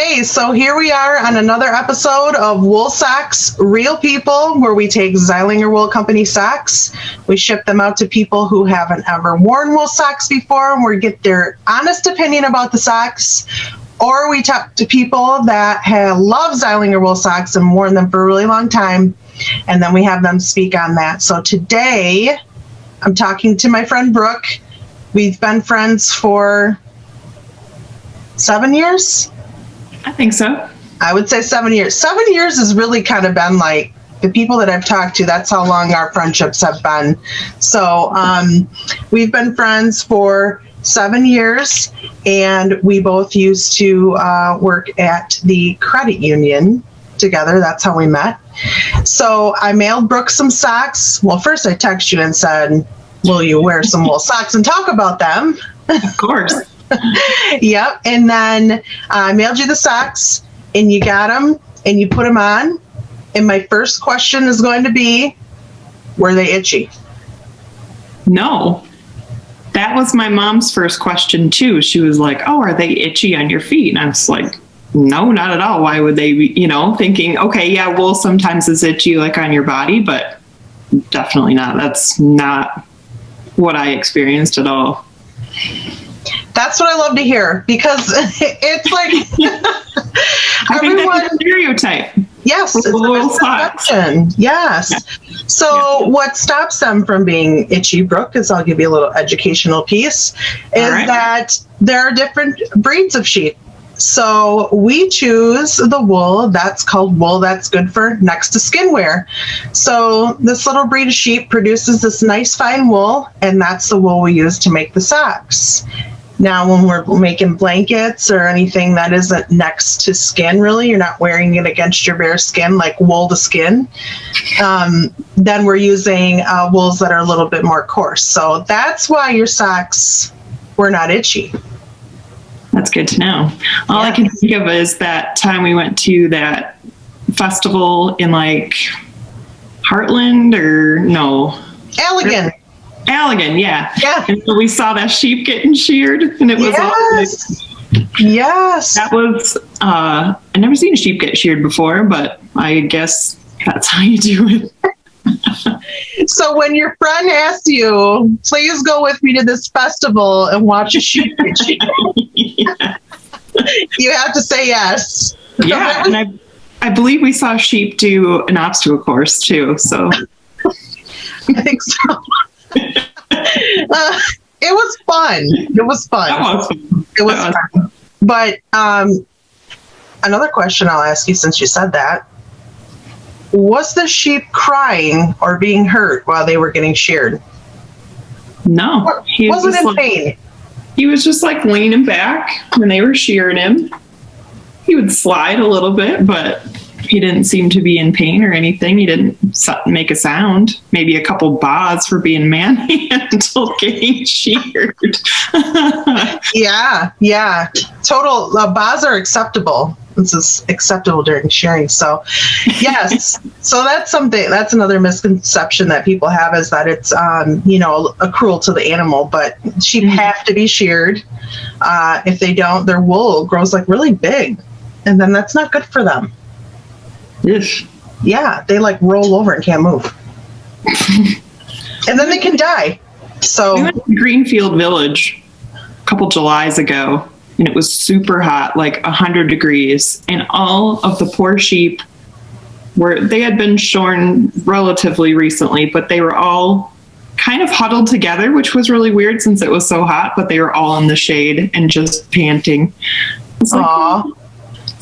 Okay, so here we are on another episode of Wool Socks, Real People, where we take Zeilinger Wool Company socks. We ship them out to people who haven't ever worn wool socks before, and we get their honest opinion about the socks. Or we talk to people that have loved Zeilinger Wool socks and worn them for a really long time, and then we have them speak on that. So today, I'm talking to my friend Brooke. We've been friends for 7 years? I think so. I would say 7 years. 7 years has really kind of been like the people that I've talked to, that's how long our friendships have been. So we've been friends for 7 years, and we both used to work at the credit union together. That's how we met. So I mailed Brooke some socks. Well, first I texted you and said, will you wear some wool socks and talk about them? Of course. Yep. And then I mailed you the socks, and you got them, and you put them on. And my first question is going to be, were they itchy? No. That was my mom's first question, too. She was like, oh, are they itchy on your feet? And I was like, no, not at all. Why would they be, thinking, okay, yeah, wool sometimes is itchy like on your body, but definitely not. That's not what I experienced at all. That's what I love to hear, because it's like I think that's a stereotype. Yes, it's a misconception. Yes. Yeah. So what stops them from being itchy, Brooke, is I'll give you a little educational piece, is that there are different breeds of sheep. So we choose the wool that's called wool that's good for next to skin wear. So this little breed of sheep produces this nice fine wool, and that's the wool we use to make the socks. Now, when we're making blankets or anything that isn't next to skin, really, you're not wearing it against your bare skin, like wool to skin, then we're using wools that are a little bit more coarse. So that's why your socks were not itchy. That's good to know. All I can think of is that time we went to that festival in like Heartland Allegan, yeah. And so we saw that sheep getting sheared, and it was Yes. That was I never seen a sheep get sheared before, but I guess that's how you do it. So when your friend asks you, please go with me to this festival and watch a sheep get sheared, you have to say yes. Yeah, and I believe we saw sheep do an obstacle course too. So I think so. It was fun. It was fun. But another question I'll ask you, since you said that, was the sheep crying or being hurt while they were getting sheared? No. Was it in pain? He was just like leaning back when they were shearing him. He would slide a little bit, but he didn't seem to be in pain or anything. He didn't make a sound. Maybe a couple baas for being manhandled getting sheared. Yeah. Total baas are acceptable. This is acceptable during shearing. So, yes. So that's another misconception that people have, is that it's, a cruel to the animal. But sheep have to be sheared. If they don't, their wool grows like really big, and then that's not good for them. Yes. Yeah, they like roll over and can't move. And then they can die. So we went to Greenfield Village a couple Julys ago, and it was super hot, like 100 degrees. And all of the poor sheep they had been shorn relatively recently, but they were all kind of huddled together, which was really weird since it was so hot, but they were all in the shade and just panting. It's like, aww.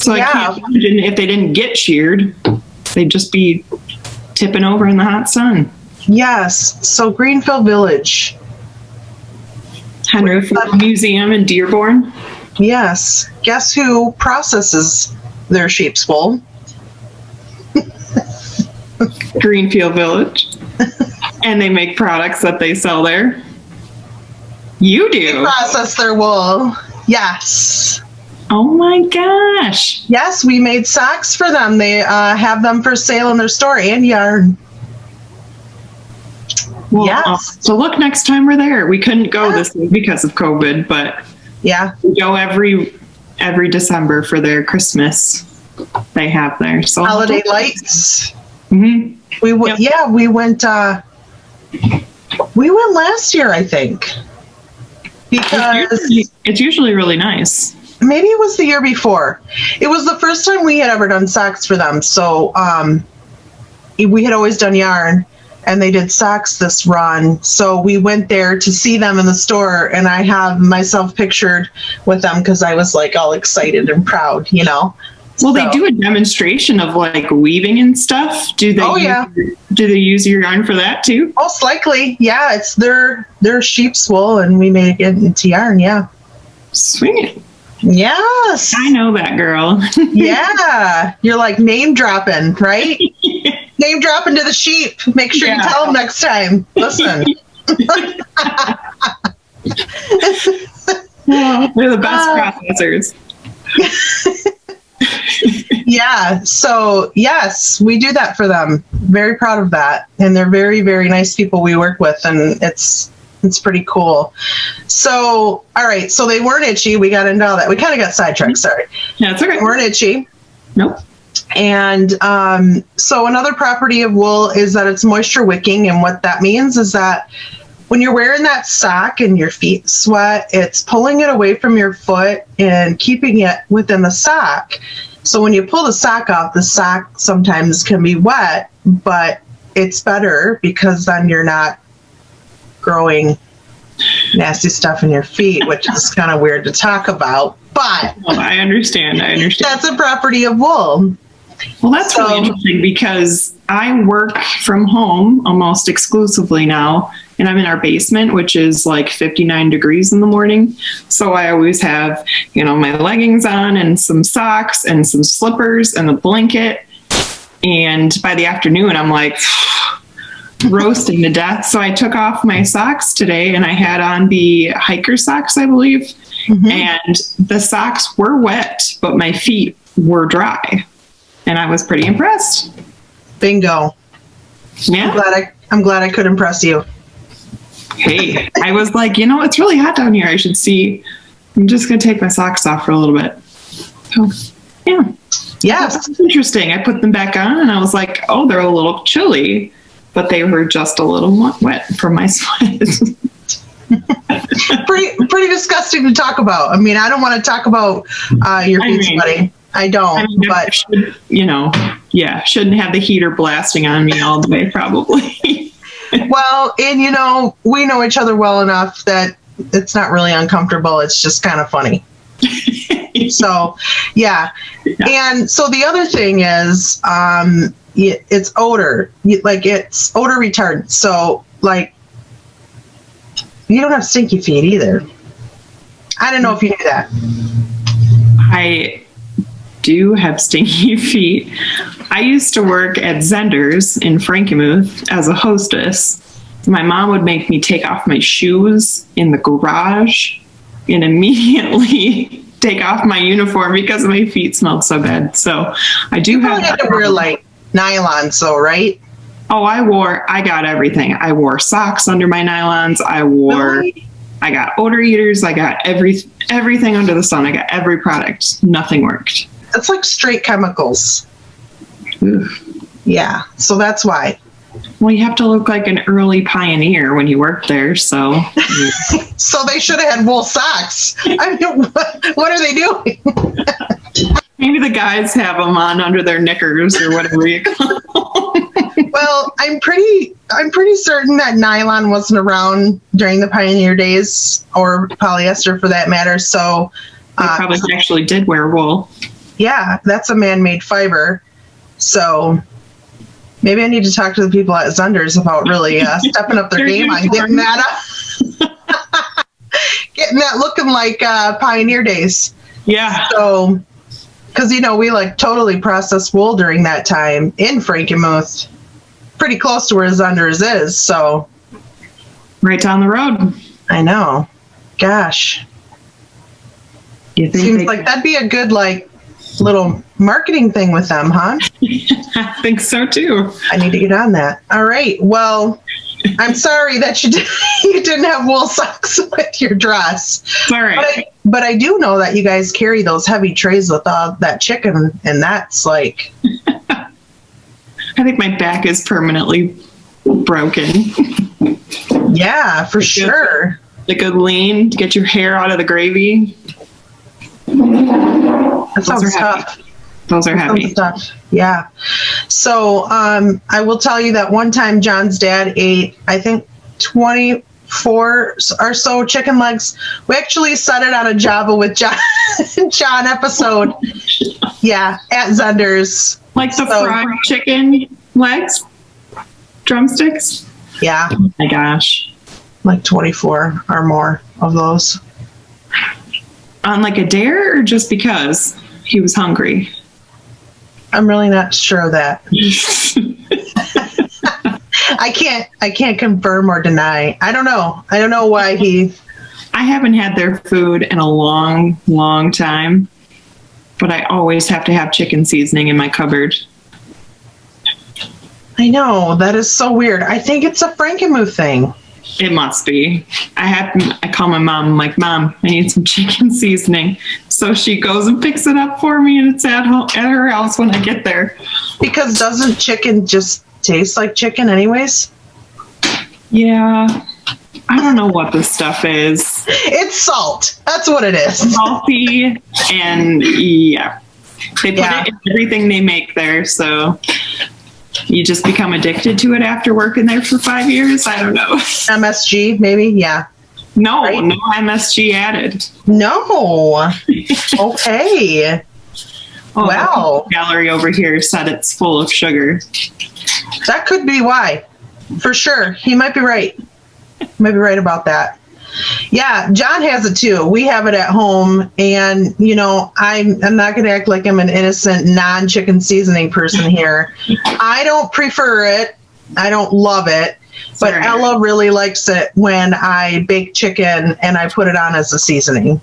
So I can't imagine if they didn't get sheared, they'd just be tipping over in the hot sun. Yes. So Greenfield Village. Henry Ford Museum in Dearborn. Yes. Guess who processes their sheep's wool? Greenfield Village. And they make products that they sell there. You do. They process their wool. Yes. Oh my gosh. Yes, we made socks for them. They have them for sale in their store and yarn. Well, yes. So look, next time we're there. We couldn't go this week because of COVID, but we go every every December for their Christmas. They have there. So holiday lights. Mm-hmm. We went. Yep. Yeah, we went. We went last year, I think, because it's usually really nice. Maybe it was the year before. It was the first time we had ever done socks for them. So we had always done yarn, and they did socks this run. So we went there to see them in the store, and I have myself pictured with them because I was like all excited and proud, you know. Well, they do a demonstration of like weaving and stuff. Do they use your yarn for that too? Most likely, yeah. It's their sheep's wool, and we make it into yarn. Yeah. Swing it. Yes. I know that, girl. Yeah. You're like name dropping, right? Name dropping to the sheep. Make sure you tell them next time. Listen. They're the best processors. Yeah. So yes, we do that for them. Very proud of that. And they're very, very nice people we work with, and it's pretty cool. So, all right. So they weren't itchy. We got into all that. We kind of got sidetracked. Sorry. Yeah, it's okay. They weren't itchy. Nope. And so another property of wool is that it's moisture wicking. And what that means is that when you're wearing that sock and your feet sweat, it's pulling it away from your foot and keeping it within the sock. So when you pull the sock off, the sock sometimes can be wet, but it's better because then you're not growing nasty stuff in your feet, which is kind of weird to talk about. But I understand. That's a property of wool. Well, that's really interesting because I work from home almost exclusively now, and I'm in our basement, which is like 59 degrees in the morning. So I always have, my leggings on and some socks and some slippers and a blanket. And by the afternoon, I'm like roasting to death. So I took off my socks today and I had on the hiker socks, I believe. Mm-hmm. And the socks were wet, but my feet were dry. And I was pretty impressed. Bingo. Yeah. I'm glad I could impress you. Hey, I was like, it's really hot down here. I should see. I'm just going to take my socks off for a little bit. So, yeah. Yes. That's interesting. I put them back on and I was like, oh, they're a little chilly, but they were just a little wet from my sweat. pretty disgusting to talk about. I mean, I don't want to talk about your feet sweating. I don't, but shouldn't have the heater blasting on me all the way, probably. Well, and we know each other well enough that it's not really uncomfortable. It's just kind of funny. So, yeah. And so the other thing is, it's odor. It's odor retardant. So, you don't have stinky feet either. I don't know if you knew that. I do have stinky feet. I used to work at Zender's in Frankenmuth as a hostess. My mom would make me take off my shoes in the garage and immediately take off my uniform because my feet smelled so bad. So I do have to wear nylon, so right? Oh, I got everything. I wore socks under my nylons. I got odor eaters. I got everything under the sun. I got every product. Nothing worked. It's like straight chemicals. Oof. Yeah, so that's why. Well, you have to look like an early pioneer when you work there, so. So they should have had wool socks. I mean, what are they doing? Maybe the guys have them on under their knickers or whatever you call them. Well, I'm pretty certain that nylon wasn't around during the pioneer days, or polyester for that matter. So they probably actually did wear wool. Yeah, that's a man-made fiber. So maybe I need to talk to the people at Zender's about really stepping up their game on getting that getting that looking like pioneer days. Yeah. So, because we totally processed wool during that time in Frankenmuth, pretty close to where Zender's is. So, right down the road. I know. Gosh, seems like that'd be a good little marketing thing with them, huh? I think so too. I need to get on that. All right. Well, I'm sorry that you didn't have wool socks with your dress. It's all right. But I do know that you guys carry those heavy trays with all that chicken, and that's like... I think my back is permanently broken. Yeah, for sure. A good lean to get your hair out of the gravy. That sounds tough. Those are heavy. Tough. Yeah. So I will tell you that one time John's dad ate, I think, 24 or so chicken legs. We actually said it on a Java with John episode. Yeah, at Zender's. Like the fried chicken legs? Drumsticks? Yeah. Oh my gosh. Like 24 or more of those. On like a dare or just because he was hungry? I'm really not sure of that. I can't confirm or deny. I don't know. I don't know why I haven't had their food in a long, long time, but I always have to have chicken seasoning in my cupboard. I know. That is so weird. I think it's a Frankenmuth thing. It must be. I call my mom, I'm like, Mom, I need some chicken seasoning. So she goes and picks it up for me, and it's at her house when I get there. Because doesn't chicken just taste like chicken anyways? Yeah. I don't know what this stuff is. It's salt. That's what it is. Salty, and yeah. They put it in everything they make there, so you just become addicted to it after working there for 5 years? I don't know. MSG, maybe? Yeah. No, right? No MSG added. No. Okay. Wow. The gallery over here said it's full of sugar. That could be why. For sure. He might be right. Might be right about that. Yeah, John has it too. We have it at home, and I'm not going to act like I'm an innocent non-chicken seasoning person here. I don't prefer it. I don't love it, but Ella really likes it when I bake chicken and I put it on as a seasoning.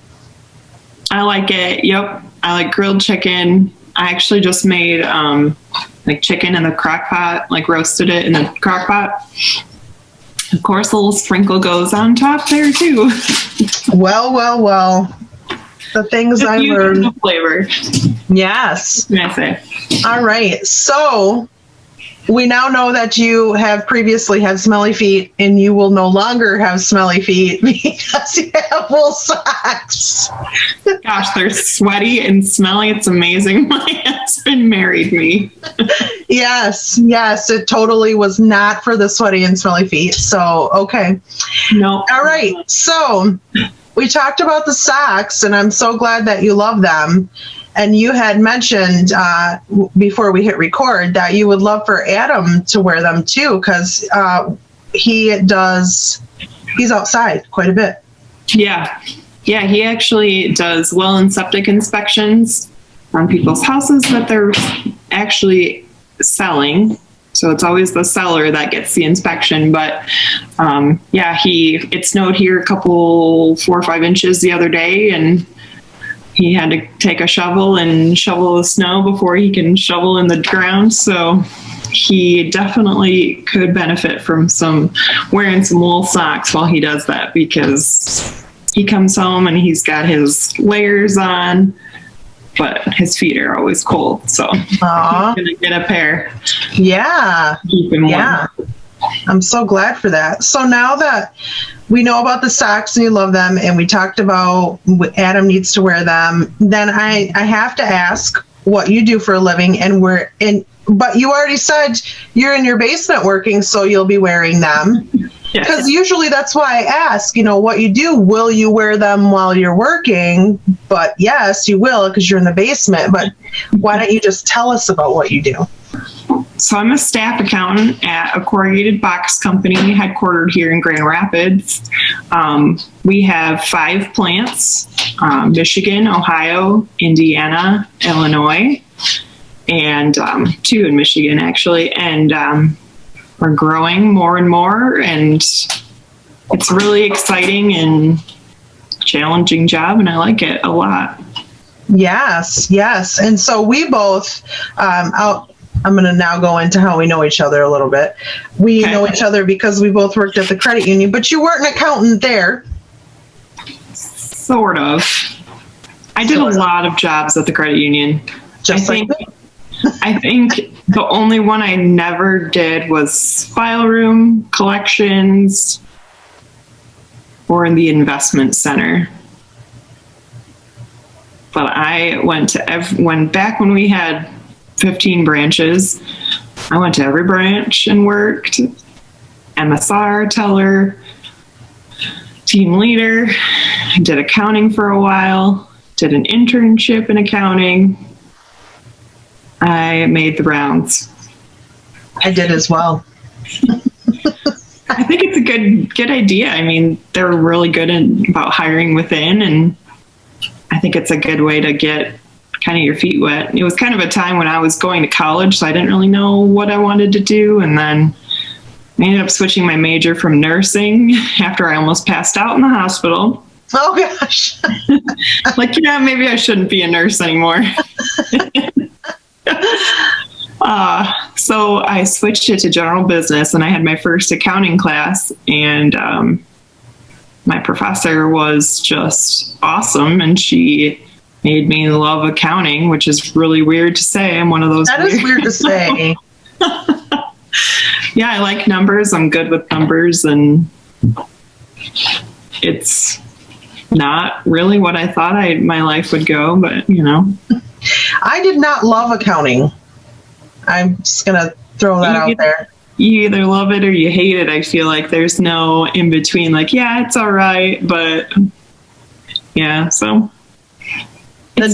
I like it. Yep, I like grilled chicken. I actually just made like chicken in the crock pot, like roasted it in the crock pot. Of course, a little sprinkle goes on top there too. Well. The things I learned. The flavor. Yes. What can I say? All right. So we now know that you have previously had smelly feet, and you will no longer have smelly feet because you have wool socks. Gosh, they're sweaty and smelly. It's amazing. My husband married me. Yes. It totally was not for the sweaty and smelly feet. So, okay. No. All right. So we talked about the socks, and I'm so glad that you love them. And you had mentioned before we hit record that you would love for Adam to wear them too, because he's outside quite a bit. Yeah, he actually does well and septic inspections on people's houses that they're actually selling. So it's always the seller that gets the inspection. But it snowed here 4 or 5 inches the other day, and he had to take a shovel and shovel the snow before he can shovel in the ground. So he definitely could benefit from wearing some wool socks while he does that, because he comes home and he's got his layers on, but his feet are always cold. So he's going to get a pair. Yeah. Keep him warm. Yeah. I'm so glad for that. So now that we know about the socks and you love them, and we talked about Adam needs to wear them, then I have to ask what you do for a living, but you already said you're in your basement working, so you'll be wearing them. Because usually that's why I ask, what you do. Will you wear them while you're working? But yes, you will, because you're in the basement. But why don't you just tell us about what you do? So I'm a staff accountant at a corrugated box company headquartered here in Grand Rapids. We have 5 plants, Michigan, Ohio, Indiana, Illinois, and 2 in Michigan, actually. And we're growing more and more, and it's really exciting and challenging job, and I like it a lot. Yes. And so we both, I'm going to now go into how we know each other a little bit. We know each other because we both worked at the credit union, but you weren't an accountant there. Sort of. I did a lot of jobs at the credit union. I think the only one I never did was file room, collections, or in the investment center. But I went to back when we had 15 branches, I went to every branch and worked. MSR, teller, team leader. I did accounting for a while, did an internship in accounting. I made the rounds. I did as well. I think it's a good idea. I mean, they're really good about hiring within, and I think it's a good way to get kind of your feet wet. It was kind of a time when I was going to college, so I didn't really know what I wanted to do, and then I ended up switching my major from nursing after I almost passed out in the hospital. Oh gosh. Like, maybe I shouldn't be a nurse anymore. So I switched it to general business, and I had my first accounting class, and my professor was just awesome, and she made me love accounting, which is really weird to say. I'm one of those. That is weird to say. Yeah, I like numbers. I'm good with numbers, and it's not really what I thought my life would go, but I did not love accounting. I'm just going to throw that out there. You either love it or you hate it. I feel like there's no in between, like, yeah, it's all right, but yeah, so. The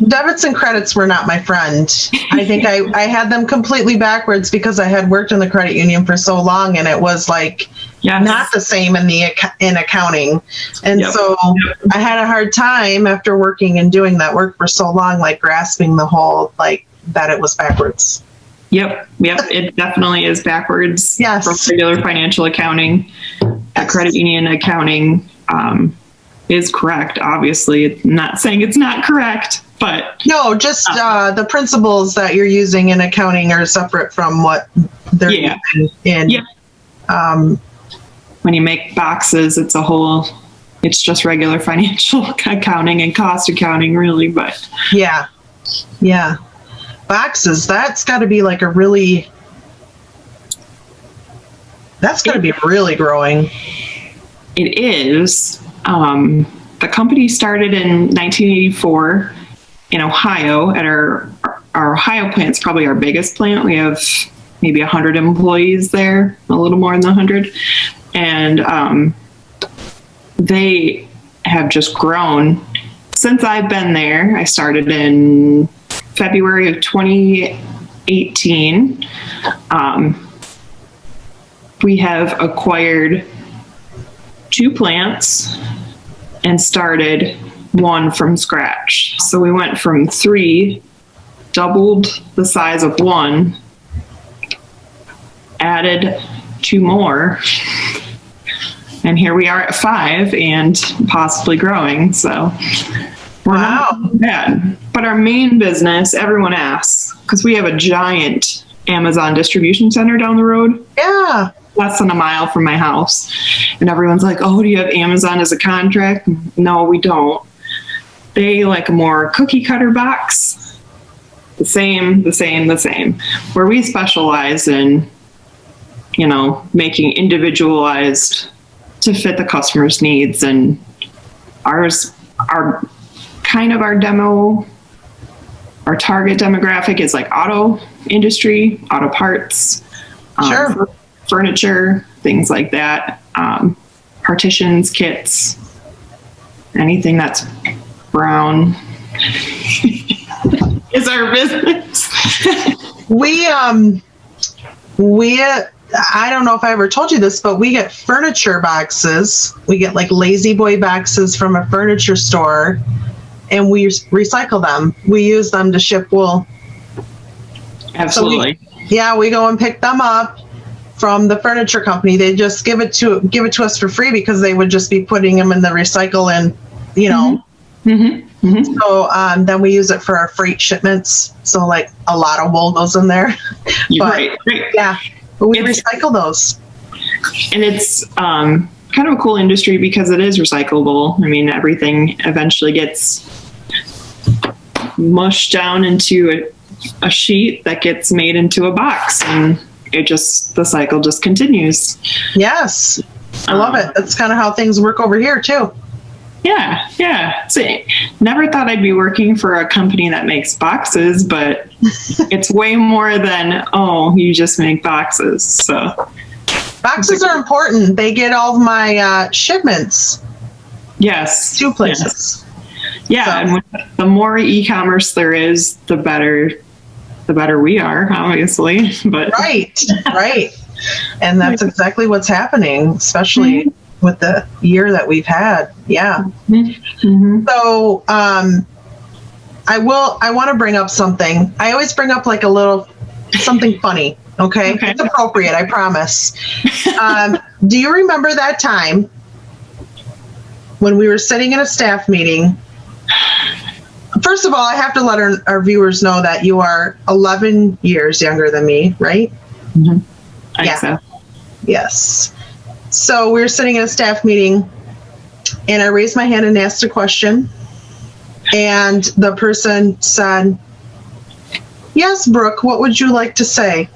debits and credits were not my friend. I think I had them completely backwards because I had worked in the credit union for so long, and it was like not the same in accounting. And so I had a hard time after working and doing that work for so long, like grasping the whole, like, that it was backwards. Yep. It definitely is backwards. Yes. From regular financial accounting. Credit union accounting is correct. Obviously, I'm not saying it's not correct, but no, just the principles that you're using in accounting are separate from what they're using in. Yep. When you make boxes, it's just regular financial accounting and cost accounting, really. But yeah. Boxes, that's got to be like really growing. It is. The company started in 1984 in Ohio at our Ohio plant's probably our biggest plant. We have maybe 100 employees there, a little more than 100. And they have just grown. Since I've been there, I started in February of 2018. We have acquired 2 plants and started 1 from scratch. So we went from 3, doubled the size of 1, added 2 more, and here we are at 5 and possibly growing. So we're not bad. But our main business, everyone asks, because we have a giant Amazon distribution center down the road. Yeah. Less than a mile from my house. And everyone's like, oh, do you have Amazon as a contract? No, we don't. They like a more cookie cutter box. The same. Where we specialize in, making individualized to fit the customer's needs. And ours are kind of our target demographic is like auto industry, auto parts. Sure. Furniture, things like that, partitions, kits, anything that's brown is our business. We I don't know if I ever told you this, but we get furniture boxes. We get like Lazy Boy boxes from a furniture store, and we recycle them. We use them to ship wool. Absolutely. So we go and pick them up from the furniture company. They just give it to us for free because they would just be putting them in the recycle and, Mm-hmm. So then we use it for our freight shipments. So like a lot of wool goes in there. Right. Yeah, but we recycle those. And it's kind of a cool industry because it is recyclable. I mean, everything eventually gets mushed down into a sheet that gets made into a box, and the cycle just continues. Yes, I love it. That's kind of how things work over here too. Yeah. So, never thought I'd be working for a company that makes boxes, but it's way more than, you just make boxes. So boxes are important. They get all of my shipments. Yes. 2 places. Yes. Yeah. So. And the more e-commerce there is, the better we are, obviously. But right. And that's exactly what's happening, especially with the year that we've had. Yeah. Mm-hmm. So I want to bring up something. I always bring up like a little something funny. Okay. It's appropriate, I promise. Do you remember that time when we were sitting in a staff meeting? First of all, I have to let our viewers know that you are 11 years younger than me, right? Mm-hmm. I think so. Yes. So we were sitting in a staff meeting, and I raised my hand and asked a question. And the person said, "Yes, Brooke, what would you like to say?"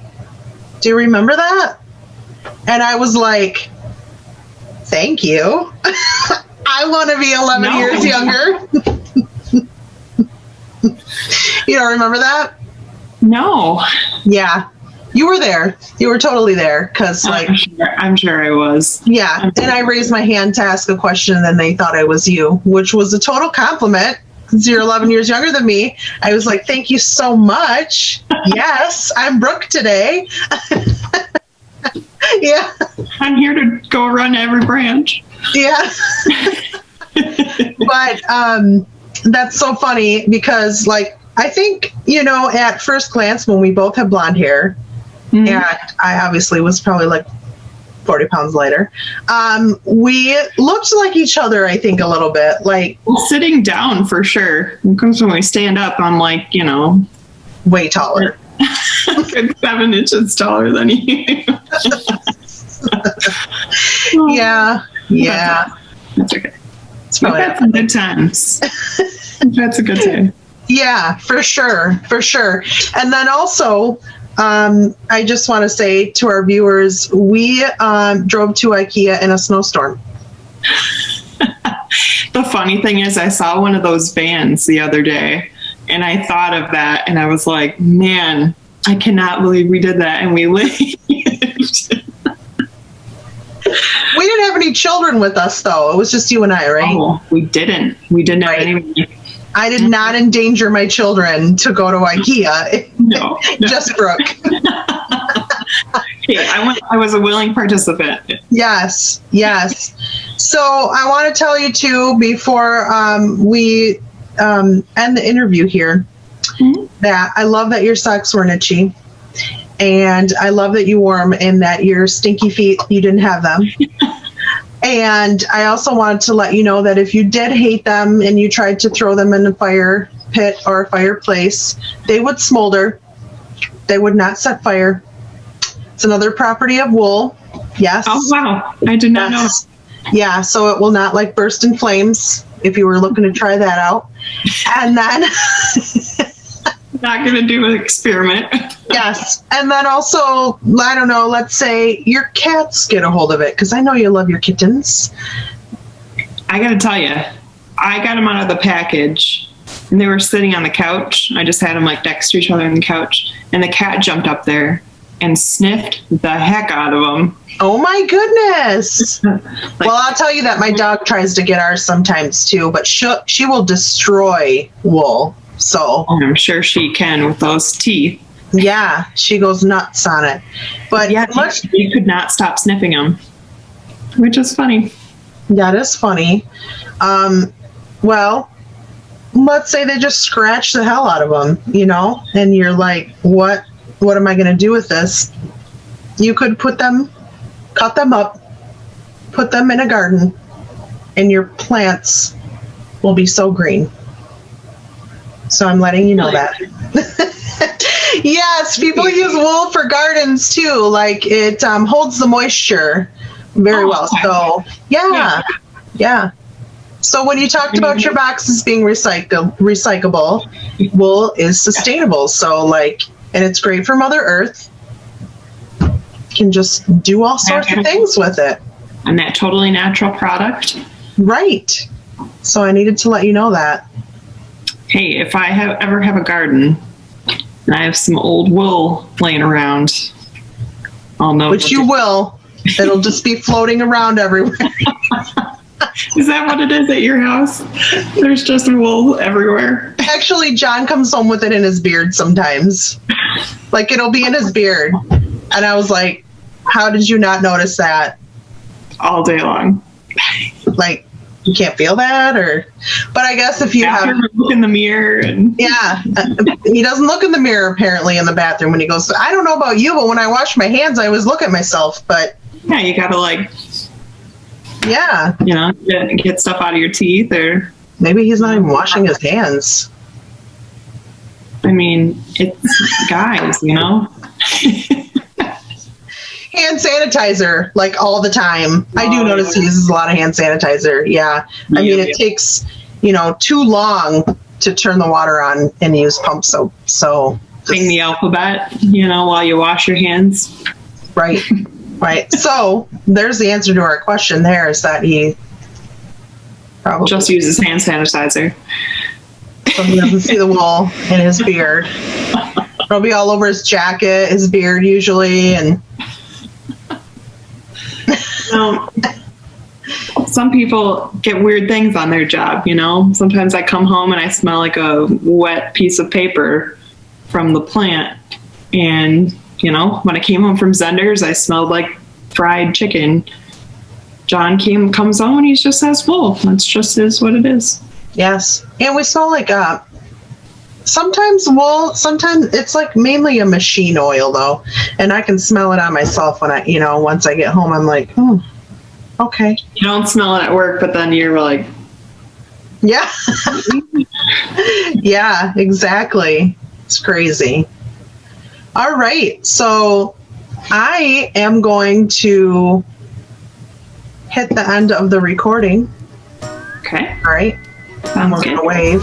Do you remember that? And I was like, "Thank you." I want to be 11 years younger. You don't remember that? No. Yeah. You were there. You were totally there. Because, like, I'm sure I was. Yeah. And I raised my hand to ask a question, and then they thought I was you, which was a total compliment. Since you're 11 years younger than me, I was like, "Thank you so much." Yes, I'm Brooke today. Yeah. I'm here to go run every branch. Yeah. But that's so funny because, like, I think, at first glance, when we both have blonde hair, and I obviously was probably like 40 pounds lighter, we looked like each other, I think, a little bit. Like, sitting down for sure. Because when we stand up, I'm like, way taller. Like 7 inches taller than you. Yeah. That's okay. We've had some good times. That's a good time. Yeah, for sure. And then also, I just want to say to our viewers, we drove to IKEA in a snowstorm. The funny thing is, I saw one of those vans the other day, and I thought of that, and I was like, man, I cannot believe we did that, and we lived. We didn't have any children with us, though. It was just you and I, right? Oh, we didn't. We didn't have any. I did not endanger my children to go to IKEA. No. Just Brooke. Yeah, I was a willing participant. Yes. So I want to tell you, too, before we end the interview here, that I love that your socks weren't itchy. And I love that you wore them and that your stinky feet, you didn't have them. And I also wanted to let you know that if you did hate them and you tried to throw them in a fire pit or a fireplace, they would smolder. They would not set fire. It's another property of wool. Yes. Oh, wow. I did not know. Yeah, so it will not burst in flames if you were looking to try that out. And then... Not going to do an experiment. Yes. And then also, I don't know, let's say your cats get a hold of it, because I know you love your kittens. I got to tell you, I got them out of the package, and they were sitting on the couch. I just had them next to each other on the couch, and the cat jumped up there and sniffed the heck out of them. Oh my goodness. Well, I'll tell you that my dog tries to get ours sometimes too, but she will destroy wool. So I'm sure she can with those teeth. Yeah, she goes nuts on it. But yeah, you could not stop sniffing them, which is funny. That is funny. Well, let's say they just scratch the hell out of them, and you're like, what am I going to do with this? You could cut them up, put them in a garden, and your plants will be so green. So I'm letting you know that. Yes, people use wool for gardens too. Like it holds the moisture very well. Okay. So yeah. So when you talked about your boxes being recyclable, wool is sustainable. So like, and it's great for Mother Earth. You can just do all sorts of things with it. And that totally natural product. Right. So I needed to let you know that. Hey, if I ever have a garden and I have some old wool laying around, I'll know. Which you will. It'll just be floating around everywhere. Is that what it is at your house? There's just wool everywhere. Actually, John comes home with it in his beard sometimes. Like it'll be in his beard. And I was like, how did you not notice that? All day long. Like, you can't feel that? But I guess if you look in the mirror. And he doesn't look in the mirror apparently in the bathroom when he goes, I don't know about you, but when I wash my hands, I always look at myself. But yeah, you gotta get stuff out of your teeth, or maybe he's not even washing his hands. I mean, it's guys, Hand sanitizer, like all the time. I do notice he uses a lot of hand sanitizer. Yeah. I mean, it takes, too long to turn the water on and use pump soap. So sing the alphabet, while you wash your hands. Right. Right. So there's the answer to our question there, is that he probably just uses hand sanitizer. So he doesn't see the wool in his beard. It'll be all over his jacket, his beard usually, and some people get weird things on their job, Sometimes I come home and I smell like a wet piece of paper from the plant. And, when I came home from Zender's, I smelled like fried chicken. John comes home and he just has wool. That's just is what it is. Yes. And we smell like sometimes wool, sometimes it's like mainly a machine oil though. And I can smell it on myself when once I get home, I'm like, okay. You don't smell it at work, but then you're like, yeah. Yeah, exactly. It's crazy. All right. So I am going to hit the end of the recording. Okay. All right. And we're going to wave.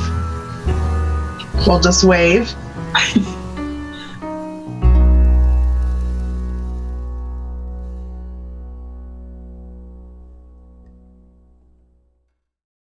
We'll just wave.